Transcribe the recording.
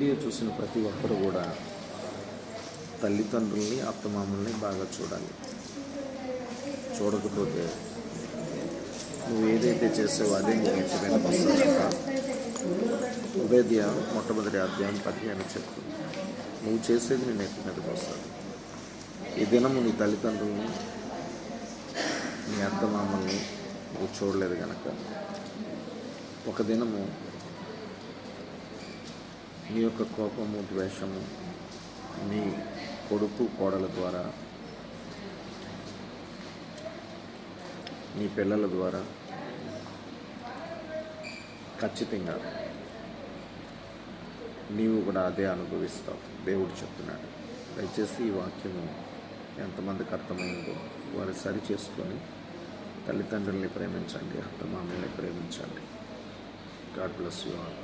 Video చూసిన ప్రతి ఒక్కరు కూడా తల్లిదండ్రుల్ని అత్తమామల్ని బాగా చూడాలి. చూడకపోతే నువ్వు ఏదైతే చేసావో అదే నీ ఇంటి మీదకి వస్తుందంట. ఉదయ మొట్టమొదటి అధ్యాయం 15 చెప్తుంది. నువ్వు చేసేది నీ నెత్తి మీదకి వస్తుంది. ఈ దినము నీ తల్లిదండ్రుల్ని నీ అత్తమామల్ని నువ్వు చూడలేదు కనుక ఒక దినము నీ యొక్క కోపము ద్వేషము నీ కొడుకు కోడల ద్వారా నీ పిల్లల ద్వారా ఖచ్చితంగా నీవు కూడా అదే అనుభవిస్తావు. దేవుడు చెప్తున్నాడు. దయచేసి ఈ వాక్యము ఎంతమందికి అర్థమైందో వారు సరి చేసుకొని తల్లిదండ్రుల్ని ప్రేమించండి, అత్తమామల్ని ప్రేమించండి. God bless you all.